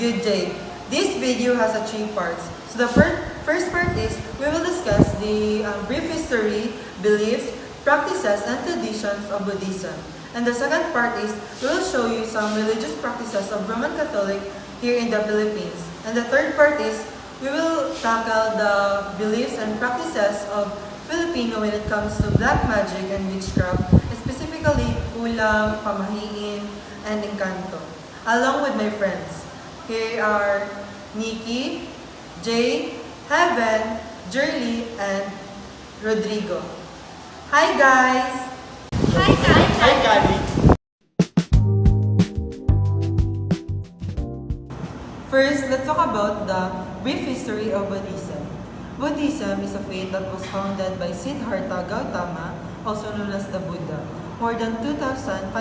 Good day. This video has three parts. So the first part is we will discuss the brief history, beliefs, practices, and traditions of Buddhism. And the second part is we will show you some religious practices of Roman Catholic here in the Philippines. And the third part is we will tackle the beliefs and practices of Filipino when it comes to black magic and witchcraft, specifically ulam, pamahiin, and encanto, along with my friends. Here are Nikki, Jay, Heaven, Jerly, and Rodrigo. Hi guys! Hi, guys! Hi, Kali! First, let's talk about the brief history of Buddhism. Buddhism is a faith that was founded by Siddhartha Gautama, also known as the Buddha, more than 2,500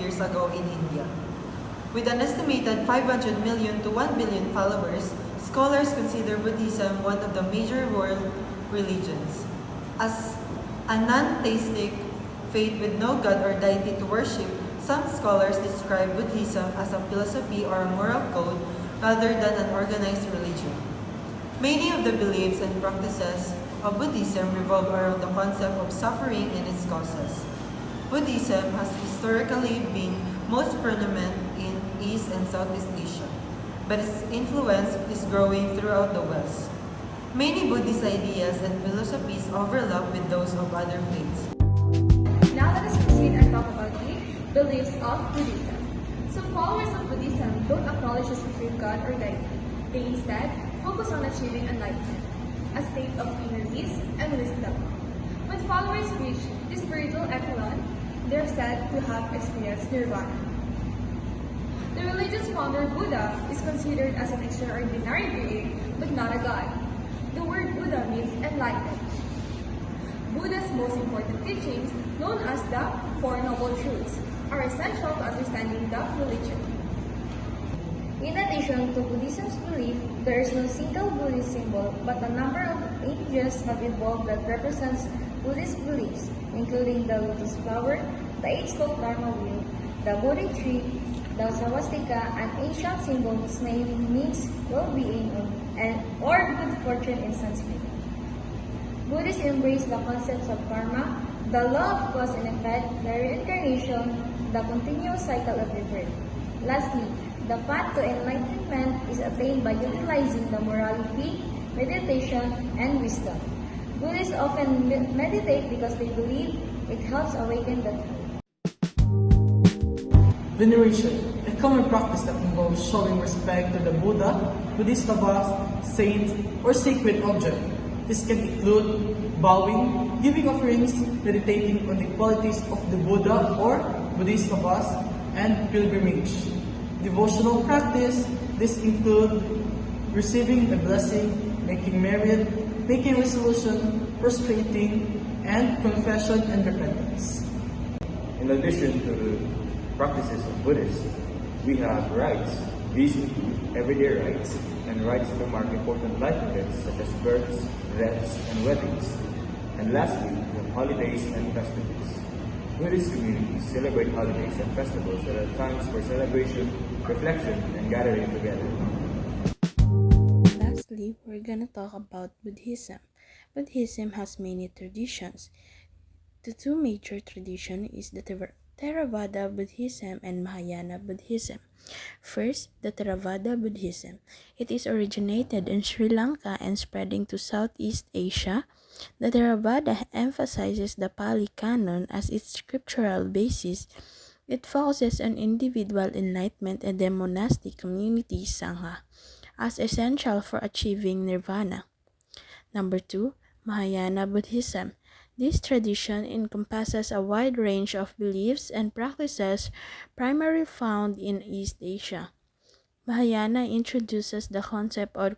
years ago in India. With an estimated 500 million to 1 billion followers, scholars consider Buddhism one of the major world religions. As a non-theistic faith with no god or deity to worship, some scholars describe Buddhism as a philosophy or a moral code rather than an organized religion. Many of the beliefs and practices of Buddhism revolve around the concept of suffering and its causes. Buddhism has historically been most prominent in East and Southeast Asia, but its influence is growing throughout the West. Many Buddhist ideas and philosophies overlap with those of other faiths. Now let us proceed and talk about the beliefs of Buddhism. So followers of Buddhism don't acknowledge a specific god or deity. They instead focus on achieving enlightenment, a state of inner peace and wisdom. When followers reach this spiritual echelon, they are said to have experienced nirvana. The religion's founder, Buddha, is considered as an extraordinary being, but not a god. The word Buddha means enlightened. Buddha's most important teachings, known as the Four Noble Truths, are essential to understanding the religion. In addition to Buddhism's belief, there is no single Buddhist symbol, but a number of images have evolved that represents Buddhist beliefs, including the lotus flower, the eight-spoke Dharma wheel, the Bodhi tree, the swastika, an ancient symbol whose name means well-being or good fortune in Sanskrit. Buddhists embrace the concepts of karma, the law of cause and effect, the reincarnation, the continuous cycle of rebirth. Lastly, the path to enlightenment is attained by utilizing the morality, meditation, and wisdom. Buddhists often meditate because they believe it helps awaken the truth. Veneration, a common practice that involves showing respect to the Buddha, Bodhisattva, saint, or sacred object. This can include bowing, giving offerings, meditating on the qualities of the Buddha or Bodhisattvas, and pilgrimage. Devotional practice, this include receiving a blessing, making merit, making resolution, prostrating, and confession and repentance. In addition to the practices of Buddhists, we have rites. These include everyday rites and rites to mark important life events such as births, deaths, and weddings. And lastly, we have holidays and festivals. Buddhist communities celebrate holidays and festivals that are times for celebration, reflection, and gathering together. Lastly, we're gonna talk about Buddhism. Buddhism has many traditions. The two major traditions is the Theravada Buddhism and Mahayana Buddhism. First, the Theravada Buddhism. It is originated in Sri Lanka and spreading to Southeast Asia. The Theravada emphasizes the Pali Canon as its scriptural basis. It focuses on individual enlightenment and the monastic community Sangha as essential for achieving nirvana. Number 2, Mahayana Buddhism. This tradition encompasses a wide range of beliefs and practices primarily found in East Asia. Mahayana introduces the concept of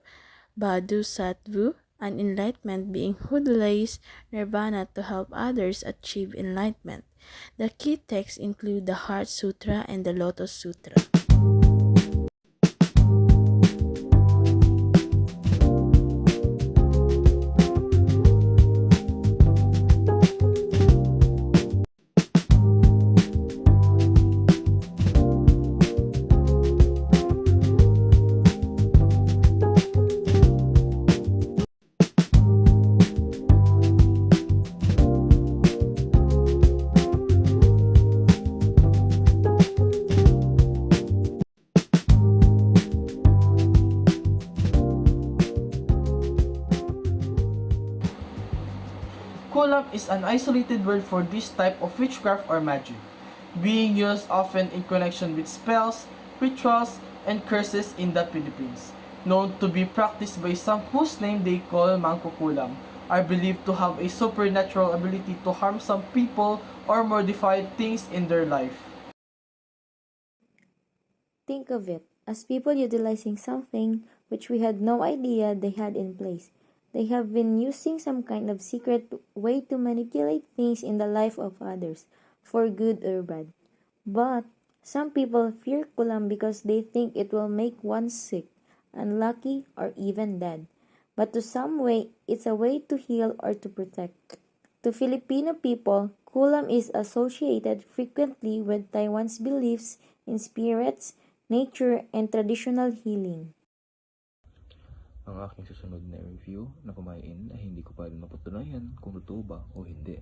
Bodhisattva, an enlightenment being who delays nirvana to help others achieve enlightenment. The key texts include the Heart Sutra and the Lotus Sutra. Kulam is an isolated word for this type of witchcraft or magic, being used often in connection with spells, rituals, and curses in the Philippines, known to be practiced by some whose name they call Mangkukulam, are believed to have a supernatural ability to harm some people or modify things in their life. Think of it as people utilizing something which we had no idea they had in place. They have been using some kind of secret way to manipulate things in the life of others, for good or bad. But some people fear kulam because they think it will make one sick, unlucky, or even dead. But to some way, it's a way to heal or to protect. To Filipino people, kulam is associated frequently with Taiwan's beliefs in spirits, nature, and traditional healing. Ang aking susunod na review na kumain ay hindi ko pa rin mapatunayan kung totoo ba o hindi.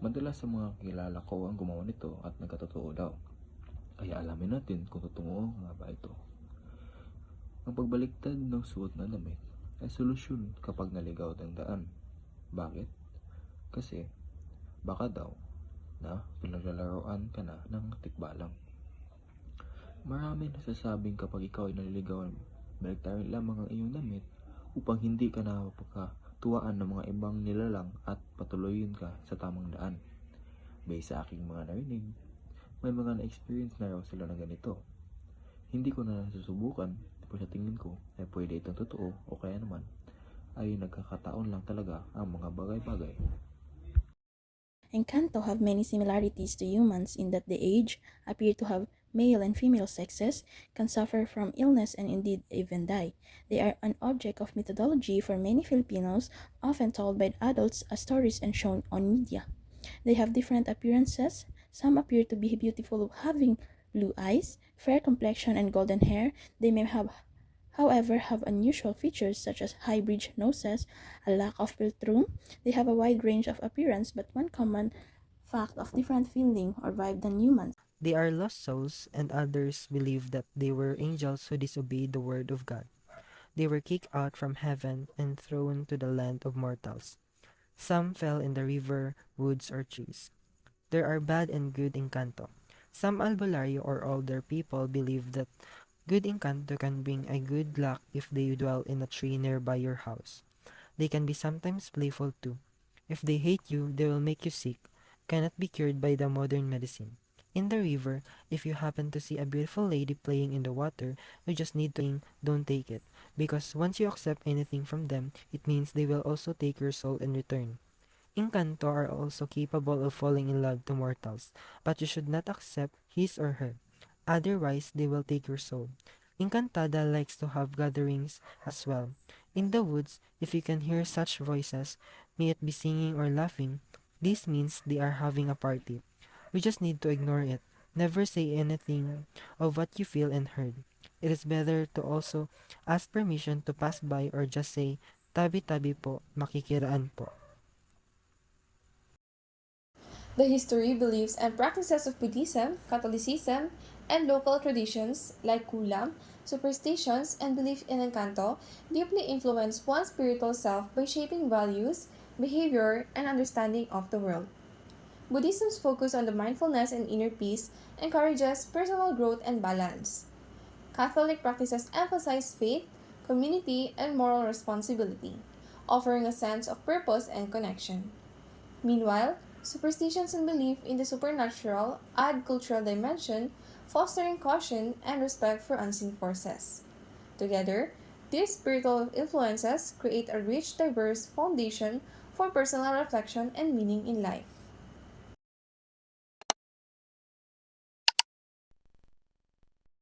Madalas sa mga kilala ko ang gumawa nito at nagkatotoo daw. Kaya alamin natin kung totoo nga ba ito. Ang pagbaliktad ng suot na damit ay solusyon kapag naligaw ang daan. Bakit? Kasi baka daw na pinaglalaroan ka na ng tikbalang. Marami nasasabing kapag ikaw ay naliligawan, baliktarin lamang ang iyong damit upang hindi ka napagkatuwaan ng mga ibang nilalang at patuloyin ka sa tamang daan. Based sa aking mga narinig, may mga na-experience na raw sila na ganito. Hindi ko na nasusubukan, pero sa tingin ko ay pwede itong totoo o kaya naman ay nagkakataon lang talaga ang mga bagay-bagay. Encanto have many similarities to humans in that the age appear to have male and female sexes, can suffer from illness and indeed even die. They are an object of mythology for many Filipinos, often told by adults as stories and shown on media. They have different appearances. Some appear to be beautiful, having blue eyes, fair complexion, and golden hair. They may however, have unusual features such as high bridge noses, a lack of philtrum. They have a wide range of appearance, but one common fact of different feeling or vibe than humans. They are lost souls, and others believe that they were angels who disobeyed the word of God. They were kicked out from heaven and thrown to the land of mortals. Some fell in the river, woods, or trees. There are bad and good Encanto. Some Albulario or older people believe that good Encanto can bring a good luck if they dwell in a tree nearby your house. They can be sometimes playful too. If they hate you, they will make you sick, cannot be cured by the modern medicine. In the river, if you happen to see a beautiful lady playing in the water, you just need to think, don't take it, because once you accept anything from them, it means they will also take your soul in return. Encanto are also capable of falling in love to mortals, but you should not accept his or her. Otherwise, they will take your soul. Encantada likes to have gatherings as well. In the woods, if you can hear such voices, may it be singing or laughing, this means they are having a party. We just need to ignore it. Never say anything of what you feel and heard. It is better to also ask permission to pass by or just say, tabi-tabi po, makikiraan po. The history, beliefs, and practices of Buddhism, Catholicism, and local traditions like kulam, superstitions, and belief in Encanto deeply influence one's spiritual self by shaping values, behavior, and understanding of the world. Buddhism's focus on the mindfulness and inner peace encourages personal growth and balance. Catholic practices emphasize faith, community, and moral responsibility, offering a sense of purpose and connection. Meanwhile, superstitions and belief in the supernatural add cultural dimension, fostering caution and respect for unseen forces. Together, these spiritual influences create a rich, diverse foundation for personal reflection and meaning in life.